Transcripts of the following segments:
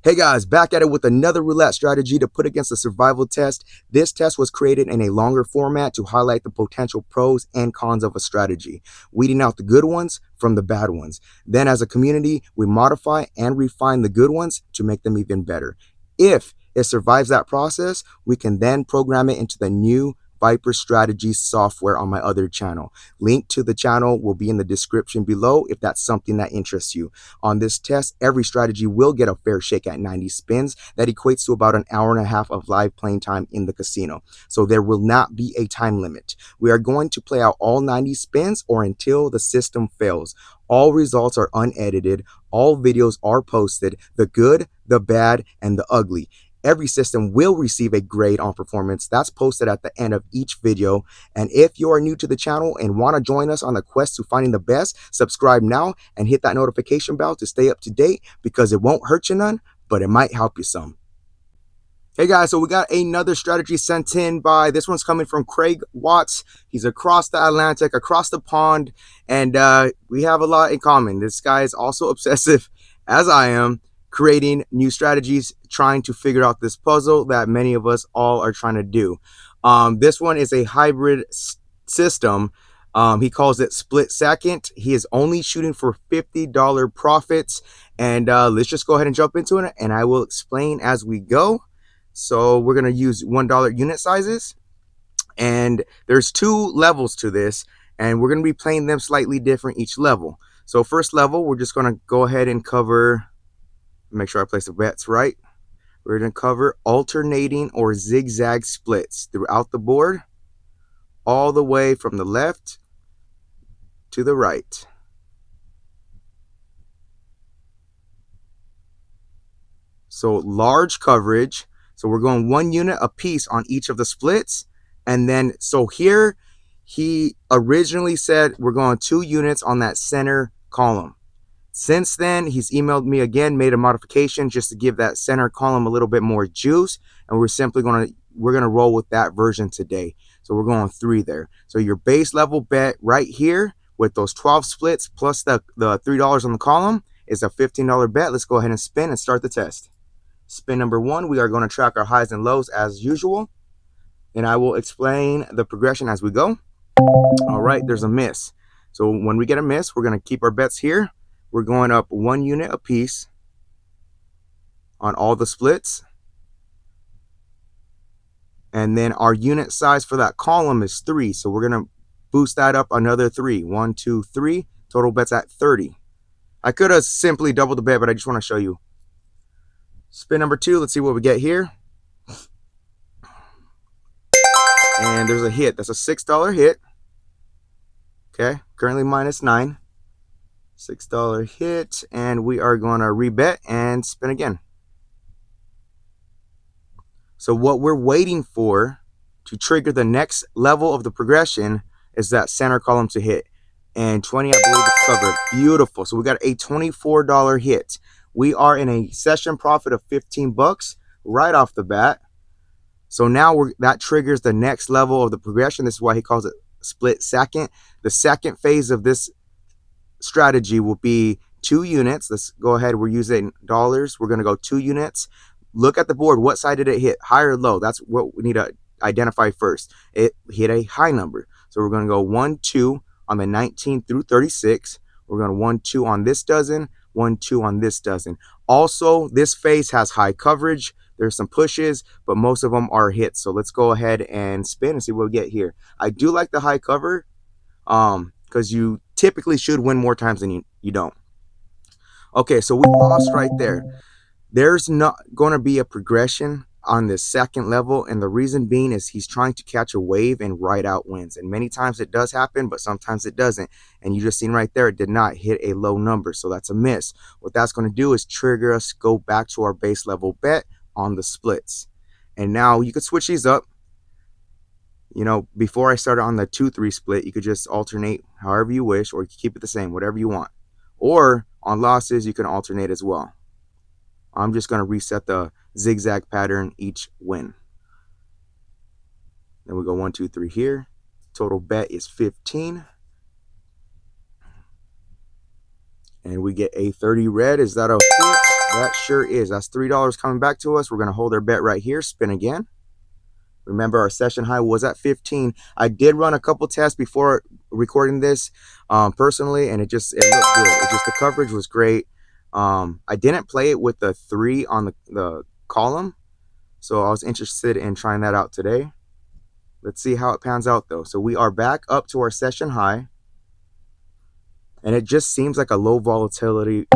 Hey guys, back at it with another roulette strategy to put against a survival test. This test was created in a longer format to highlight the potential pros and cons of a strategy, weeding out the good ones from the bad ones. Then as a community, we modify and refine the good ones to make them even better. If it survives that process, we can then program it into the new Viper Strategies software on my other channel. Link to the channel will be in the description below if that's something that interests you. On this test, every strategy will get a fair shake at 90 spins. That equates to about an hour and a half of live playing time in the casino. So there will not be a time limit. We are going to play out all 90 spins or until the system fails. All results are unedited. All videos are posted, the good, the bad, and the ugly. Every system will receive a grade on performance that's posted at the end of each video. And if you are new to the channel and want to join us on the quest to finding the best, subscribe now and hit that notification bell to stay up to date, because it won't hurt you none, but it might help you some. Hey guys, so we got another strategy sent in by, this one's coming from Craig Watts. He's across the Atlantic, across the pond, and we have a lot in common. This guy is also obsessive as I am, creating new strategies, trying to figure out this puzzle that many of us all are trying to do. This one is a hybrid system. He calls it split second. He is only shooting for $50 profits. And let's just go ahead and jump into it, and I will explain as we go. So we're going to use $1 unit sizes. And there's two levels to this, and we're going to be playing them slightly different each level. So first level, we're just going to go ahead and cover, make sure I place the bets right. We're going to cover alternating or zigzag splits throughout the board, all the way from the left to the right. So large coverage. So we're going 1 unit a piece on each of the splits. And then, so here, he originally said we're going 2 units on that center column. Since then, he's emailed me again, made a modification just to give that center column a little bit more juice. And we're simply we're going to roll with that version today. So we're going 3 there. So your base level bet right here with those 12 splits plus the $3 on the column is a $15 bet. Let's go ahead and spin and start the test. Spin number 1, we are going to track our highs and lows as usual. And I will explain the progression as we go. All right, there's a miss. So when we get a miss, we're going to keep our bets here. We're going up 1 unit a piece on all the splits. And then our unit size for that column is 3. So we're going to boost that up another 3. 1, 2, 3. Total bets at 30. I could have simply doubled the bet, but I just want to show you. Spin number 2. Let's see what we get here. And there's a hit. That's a $6 hit. Okay. Currently -9. $6 hit. And we are going to rebet and spin again. So what we're waiting for to trigger the next level of the progression is that center column to hit. And 20, I believe it's covered. Beautiful. So we got a $24 hit. We are in a session profit of $15 right off the bat. So now that triggers the next level of the progression. This is why he calls it split second. The second phase of this strategy will be 2 units. Let's go ahead. We're using dollars. We're going to go 2 units. Look at the board. What side did it hit? High or low? That's what we need to identify first. It hit a high number. So we're going to go 1, 2 on the 19 through 36. We're going to 1, 2 on this dozen. 1, 2 on this dozen. Also, this phase has high coverage. There's some pushes, but most of them are hits. So let's go ahead and spin and see what we get here. I do like the high cover because you typically should win more times than you don't. Okay, so we lost right there. There's not going to be a progression on this second level, and the reason being is he's trying to catch a wave and ride out wins. And many times it does happen, but sometimes it doesn't. And you just seen right there, it did not hit a low number, so that's a miss. What that's going to do is trigger us, go back to our base level bet on the splits. And now you could switch these up. You know, before I started on the 2-3 split, you could just alternate however you wish, or you can keep it the same, whatever you want. Or on losses, you can alternate as well. I'm just going to reset the zigzag pattern each win. Then we go 1, 2, 3 here. Total bet is 15. And we get a 30 red. Is that a hit? That sure is. That's $3 coming back to us. We're going to hold our bet right here. Spin again. Remember, our session high was at 15. I did run a couple tests before recording this personally, and it looked good. The coverage was great. I didn't play it with the 3 on the column, so I was interested in trying that out today. Let's see how it pans out, though. So we are back up to our session high, and it just seems like a low volatility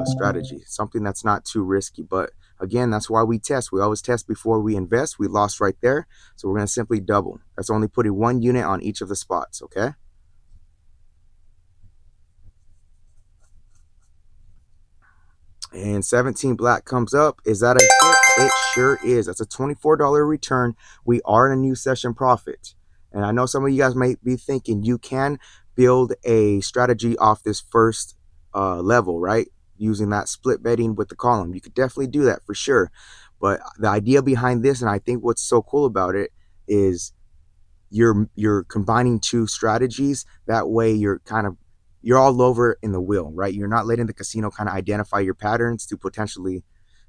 strategy, something that's not too risky. But again, that's why we test. We always test before we invest. We lost right there, so we're going to simply double. That's only putting 1 unit on each of the spots, okay? And 17 black comes up. Is that a hit? It sure is. That's a $24 return. We are in a new session profit. And I know some of you guys might be thinking you can build a strategy off this first level, right? Using that split betting with the column. You could definitely do that for sure. But the idea behind this, and I think what's so cool about it, is you're combining 2 strategies. That way you're all over in the wheel, right? You're not letting the casino kind of identify your patterns to potentially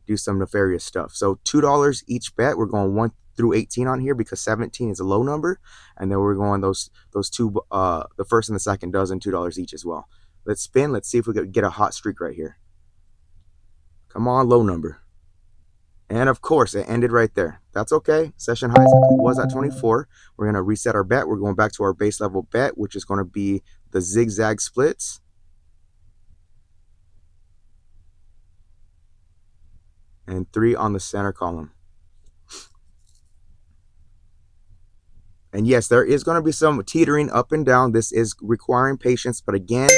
do some nefarious stuff. So $2 each bet. We're going 1 through 18 on here because 17 is a low number, and then we're going those 2, the first and the second dozen, $2 each as well. Let's spin. Let's see if we can get a hot streak right here. Come on, low number. And of course, it ended right there. That's okay. Session high was at 24. We're going to reset our bet. We're going back to our base level bet, which is going to be the zigzag splits. And 3 on the center column. And yes, there is going to be some teetering up and down. This is requiring patience. But again,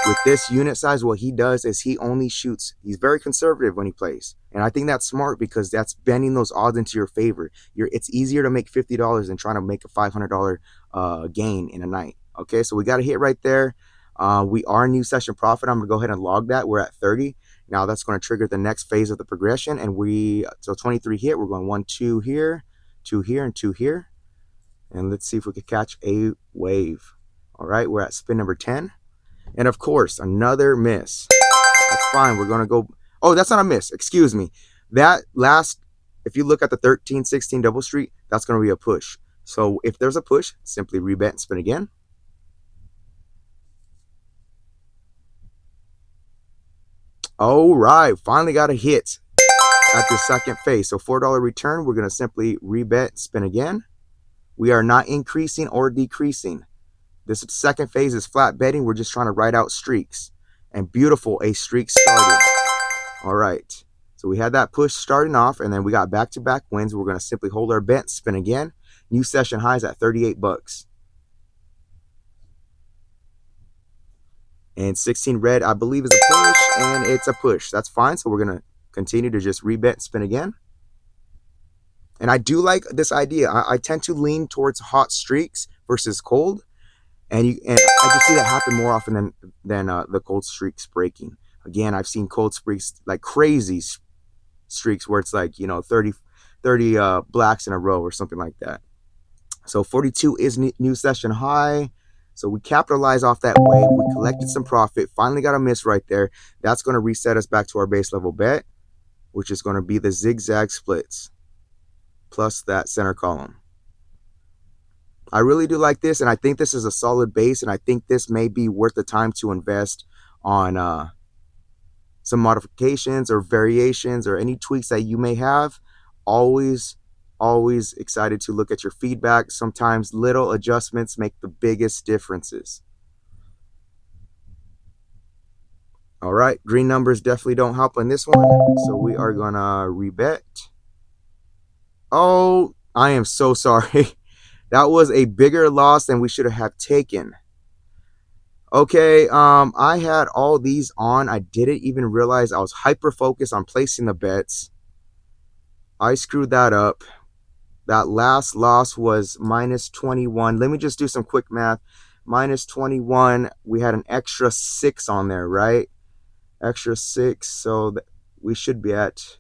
with this unit size, what he does is he only shoots. He's very conservative when he plays. And I think that's smart because that's bending those odds into your favor. It's easier to make $50 than trying to make a $500 gain in a night. Okay, so we got a hit right there. We are new session profit. I'm going to go ahead and log that. We're at 30. Now that's going to trigger the next phase of the progression. And so 23 hit. We're going 1, 2 here, 2 here, and 2 here. And let's see if we could catch a wave. All right, we're at spin number 10. And of course, another miss. That's fine. We're going to go. Oh, that's not a miss. Excuse me. That last, if you look at the 13, 16 double street, that's going to be a push. So if there's a push, simply rebet and spin again. All right. Finally got a hit at the second phase. So $4 return. We're going to simply rebet, spin again. We are not increasing or decreasing. This second phase is flat betting. We're just trying to ride out streaks. And beautiful, a streak started. All right. So we had that push starting off, and then we got back-to-back wins. We're going to simply hold our bet, spin again. New session highs at 38 bucks. And 16 red, I believe, is a push, and it's a push. That's fine. So we're going to continue to just rebet, spin again. And I do like this idea. I tend to lean towards hot streaks versus cold. And I just see that happen more often than the cold streaks breaking. Again, I've seen cold streaks, like crazy streaks where it's like, 30 blacks in a row or something like that. So 42 is new session high. So we capitalize off that wave. We collected some profit. Finally got a miss right there. That's going to reset us back to our base level bet, which is going to be the zigzag splits plus that center column. I really do like this, and I think this is a solid base, and I think this may be worth the time to invest on some modifications or variations or any tweaks that you may have. Always excited to look at your feedback. Sometimes little adjustments make the biggest differences. All right, green numbers definitely don't help on this one, so we are going to rebet. Oh, I am so sorry. That was a bigger loss than we should have taken. Okay, I had all these on. I didn't even realize I was hyper focused on placing the bets. I screwed that up. That last loss was minus 21. Let me just do some quick math. Minus 21. We had an extra 6 on there, right? Extra 6. So we should be at.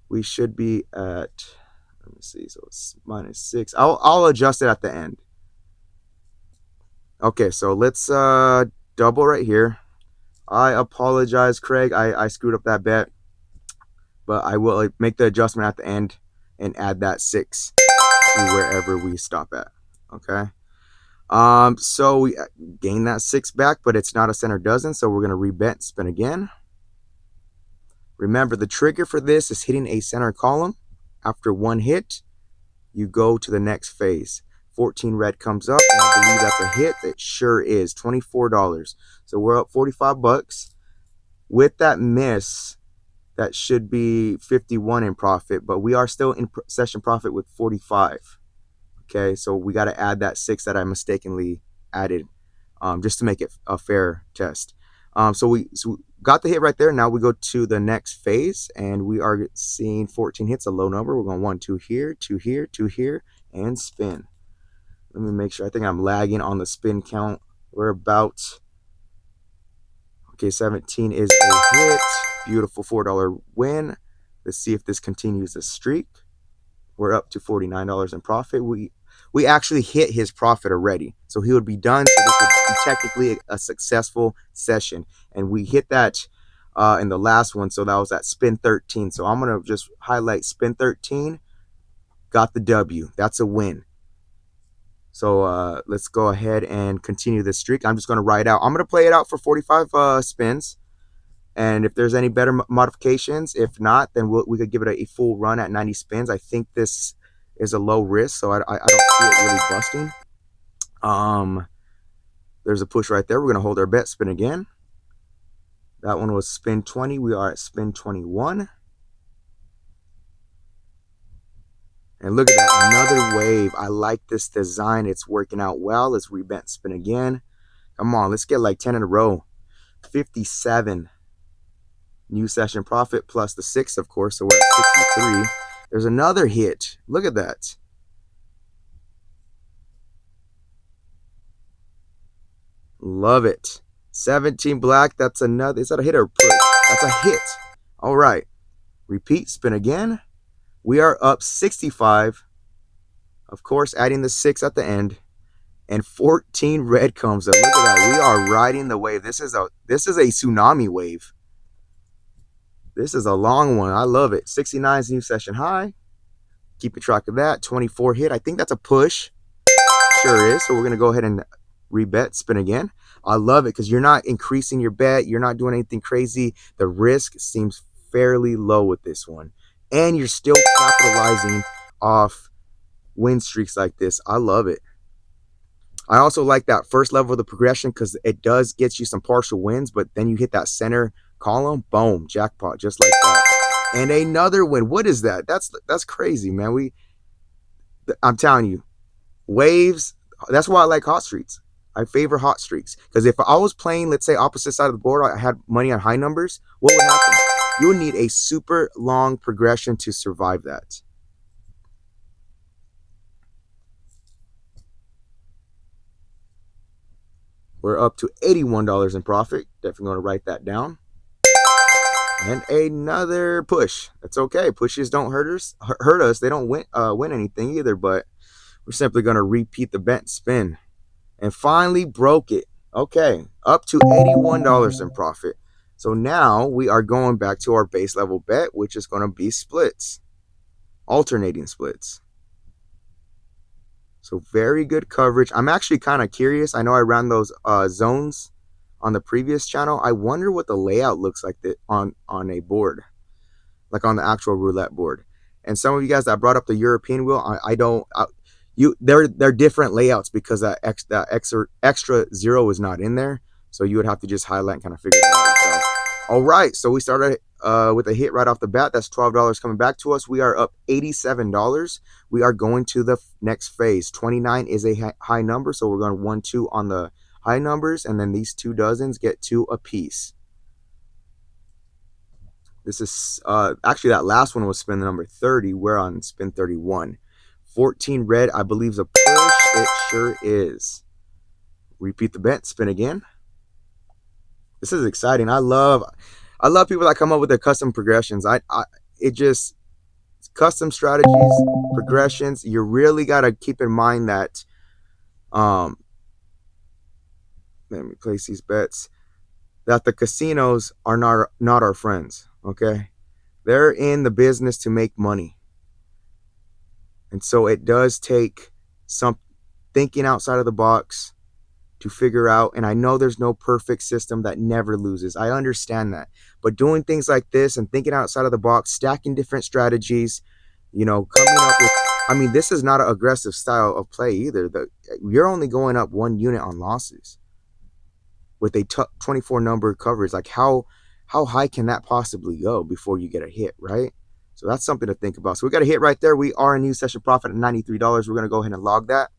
Let me see. So it's minus 6. I'll adjust it at the end. Okay, so let's double right here. I apologize, Craig. I screwed up that bet. but I will make the adjustment at the end and add that 6 to wherever we stop at. Okay. So we gain that 6 back, but it's not a center dozen, so we're gonna rebet, spin again. Remember, the trigger for this is hitting a center column. After one hit, you go to the next phase. 14 red comes up, and I believe that's a hit. It sure is. $24. So we're up 45 bucks. With that miss, that should be 51 in profit, but we are still in session profit with 45. Okay, so we got to add that 6 that I mistakenly added, just to make it a fair test. So we got the hit right there. Now we go to the next phase, and we are seeing 14 hits, a low number. We're going 1, 2 here, 2 here, 2 here, and spin. Let me make sure. I think I'm lagging on the spin count. We're about, okay, 17 is a hit. Beautiful $4 win. Let's see if this continues the streak. We're up to $49 in profit. We actually hit his profit already, so he would be done. So this would be technically a successful session, and we hit that in the last one. So that was at spin 13. So I'm gonna just highlight spin 13. Got the W. That's a win. So let's go ahead and continue this streak. I'm just gonna ride out. I'm gonna play it out for 45 spins. And if there's any better modifications, if not, then we could give it a full run at 90 spins. I think this is a low risk, so I don't see it really busting. There's a push right there. We're going to hold our bet, spin again. That one was spin 20. We are at spin 21. And look at that, another wave. I like this design. It's working out well. Let's rebet, spin again. Come on, let's get like 10 in a row. 57. New session profit plus the 6, of course, so we're at 63. There's another hit. Look at that. Love it. 17 black. That's another. Is that a hit or a push? That's a hit. All right. Repeat, spin again. We are up 65. Of course, adding the 6 at the end. And 14 red comes up. Look at that. We are riding the wave. This is a tsunami wave. This is a long one. I love it. 69 is new session high. Keeping track of that. 24 hit. I think that's a push. Sure is. So we're going to go ahead and rebet, spin again. I love it because you're not increasing your bet. You're not doing anything crazy. The risk seems fairly low with this one. And you're still capitalizing off win streaks like this. I love it. I also like that first level of the progression because it does get you some partial wins, but then you hit that center column, boom, jackpot, just like that. And another win. What is that? That's crazy, man. I'm telling you, waves. That's why I like hot streaks. I favor hot streaks because if I was playing, let's say, opposite side of the board, I had money on high numbers. What would happen? You would need a super long progression to survive that. We're up to $81 in profit. Definitely going to write that down. And another push. That's okay. Pushes don't hurt us. They don't win anything either, but we're simply going to repeat the bet spin. And finally broke it. Okay, up to $81 in profit. So now we are going back to our base level bet, which is going to be splits. Alternating splits. So very good coverage. I'm actually kind of curious. I know I ran those zones on the previous channel. I wonder what the layout looks like on a board, like on the actual roulette board. And some of you guys that brought up the European wheel, they're different layouts because that extra 0 is not in there. So you would have to just highlight and kind of figure it out yourself. All right, so we started with a hit right off the bat. That's $12 coming back to us. We are up $87. We are going to the next phase. 29 is a high number, so we're going 1, 2 on the high numbers, and then these 2 dozens get 2 apiece. This is actually that last one was spin number 30. We're on spin 31. 14 red, I believe, is a push. It sure is. Repeat the bet, spin again. This is exciting. I love people that come up with their custom progressions. Custom strategies, progressions. You really got to keep in mind that let me place these bets, that the casinos are not our friends, okay? They're in the business to make money. And so it does take some thinking outside of the box to figure out. And I know there's no perfect system that never loses. I understand that. But doing things like this and thinking outside of the box, stacking different strategies, coming up with, this is not an aggressive style of play either. You're only going up 1 unit on losses with a 24 number coverage. Like how high can that possibly go before you get a hit, right? So that's something to think about. So we got a hit right there. We are a new session profit at $93. We're going to go ahead and log that.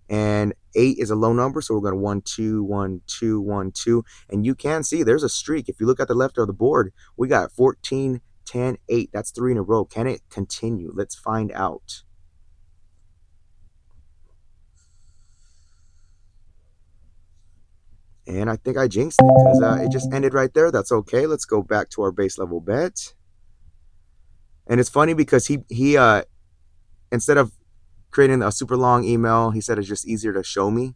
And 8 is a low number, so we're going to 1 2 1 2 1 2, and you can see there's a streak. If you look at the left of the board, we got 14 10 8. That's 3 in a row. Can it continue? Let's find out. And I think I jinxed it because it just ended right there. That's okay. Let's go back to our base level bet. And it's funny because he instead of creating a super long email, he said it's just easier to show me.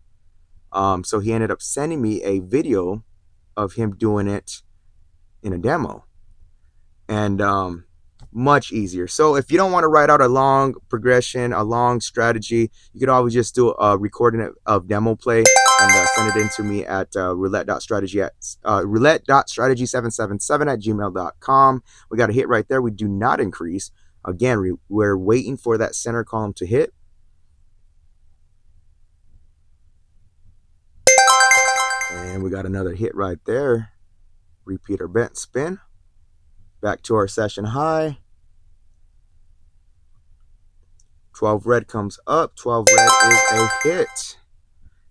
So he ended up sending me a video of him doing it in a demo, and much easier. So if you don't want to write out a long progression, a long strategy, you could always just do a recording of demo play and send it in to me at roulette.strategy777@gmail.com. We got a hit right there. We do not increase. Again, we're waiting for that center column to hit. And we got another hit right there. Repeat our bet, spin. Back to our session high. 12 red comes up. 12 red is a hit.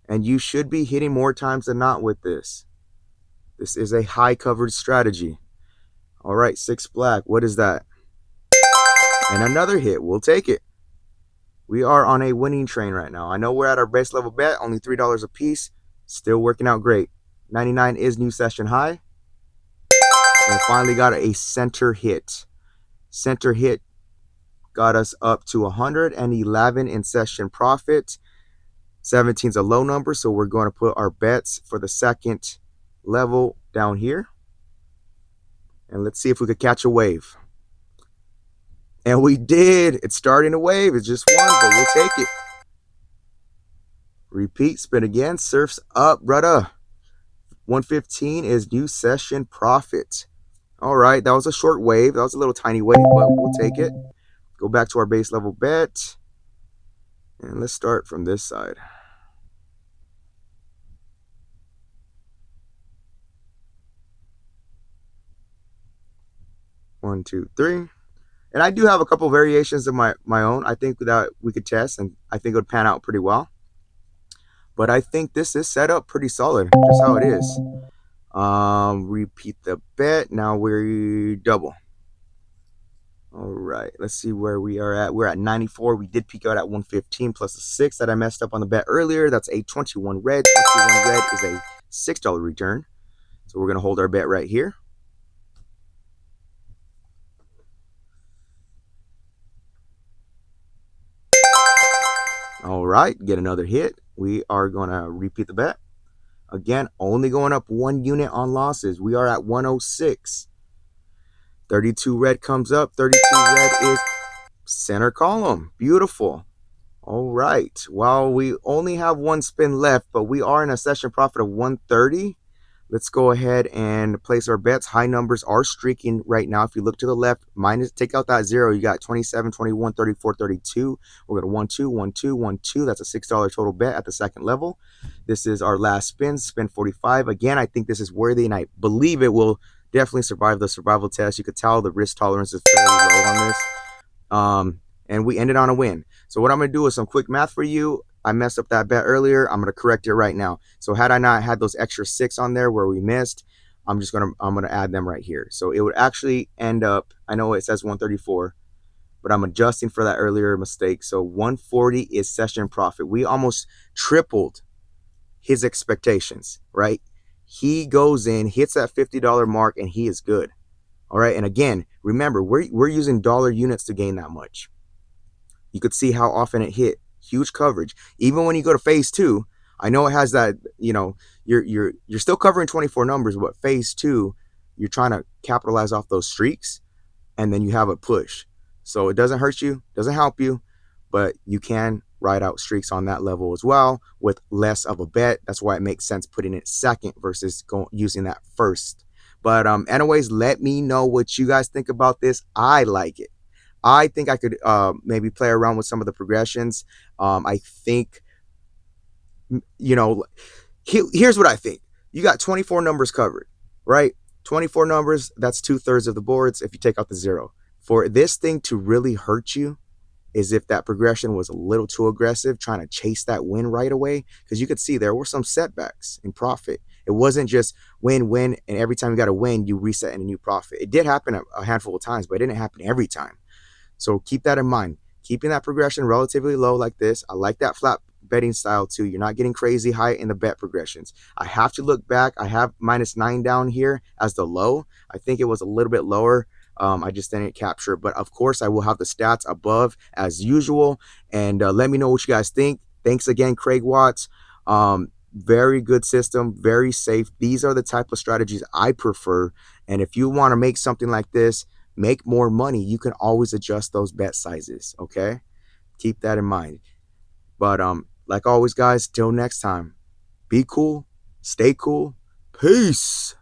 And you should be hitting more times than not with this. This is a high coverage strategy. All right, 6 black. What is that? And another hit. We'll take it. We are on a winning train right now. I know we're at our base level bet, only $3 a piece. Still working out great. 99 is new session high. And finally got a center hit. Center hit got us up to 111 in session profit. 17 is a low number, so we're going to put our bets for the second level down here. And let's see if we could catch a wave. And we did. It's starting to wave. It's just one, but we'll take it. Repeat, spin again. Surf's up, brother. 115 is new session profit. All right, that was a short wave. That was a little tiny wave, but we'll take it. Go back to our base level bet. And let's start from this side. One, two, three. And I do have a couple variations of my own. I think that we could test, and I think it would pan out pretty well. But I think this is set up pretty solid, just how it is. Repeat the bet. Now we double. All right, let's see where we are at. We're at 94. We did peak out at 115 plus a 6 that I messed up on the bet earlier. That's a 21 red. 21 red is a $6 return. So we're going to hold our bet right here. All right, get another hit. We are going to repeat the bet. Again, only going up 1 unit on losses. We are at 106. 32 red comes up. 32 red is center column. Beautiful. All right. Well, we only have 1 spin left, but we are in a session profit of 130. Let's go ahead and place our bets. High numbers are streaking right now. If you look to the left, take out that 0. You got 27, 21, 34, 32. We're going to 1, 2, 1, 2, 1, 2. That's a $6 total bet at the second level. This is our last spin, spin 45. Again, I think this is worthy, and I believe it will definitely survive the survival test. You could tell the risk tolerance is fairly low on this. And we ended on a win. So what I'm going to do is some quick math for you. I messed up that bet earlier. I'm going to correct it right now. So had I not had those extra 6 on there where we missed, I'm going to add them right here. So it would actually end up, I know it says 134, but I'm adjusting for that earlier mistake. So 140 is session profit. We almost tripled his expectations, right? He goes in, hits that $50 mark, and he is good. All right. And again, remember, we're using dollar units to gain that much. You could see how often it hit. Huge coverage. Even when you go to phase 2, I know it has that, you're still covering 24 numbers, but phase 2, you're trying to capitalize off those streaks. and then you have a push. So it doesn't hurt you, doesn't help you, but you can ride out streaks on that level as well with less of a bet. That's why it makes sense putting it second versus using that first. But anyways, let me know what you guys think about this. I like it. I think I could maybe play around with some of the progressions. I think, you know, here's what I think. You got 24 numbers covered, right? 24 numbers, that's 2/3 of the boards if you take out the zero. For this thing to really hurt you is if that progression was a little too aggressive, trying to chase that win right away, because you could see there were some setbacks in profit. It wasn't just win, win, and every time you got a win, you reset in a new profit. It did happen a handful of times, but it didn't happen every time. So keep that in mind. Keeping that progression relatively low like this. I like that flat betting style too. You're not getting crazy high in the bet progressions. I have to look back. I have -9 down here as the low. I think it was a little bit lower. I just didn't capture it. But of course, I will have the stats above as usual. And let me know what you guys think. Thanks again, Craig Watts. Very good system, very safe. These are the type of strategies I prefer. And if you want to make something like this, make more money, you can always adjust those bet sizes. Okay, keep that in mind. But like always, guys, till next time, be cool, stay cool, peace.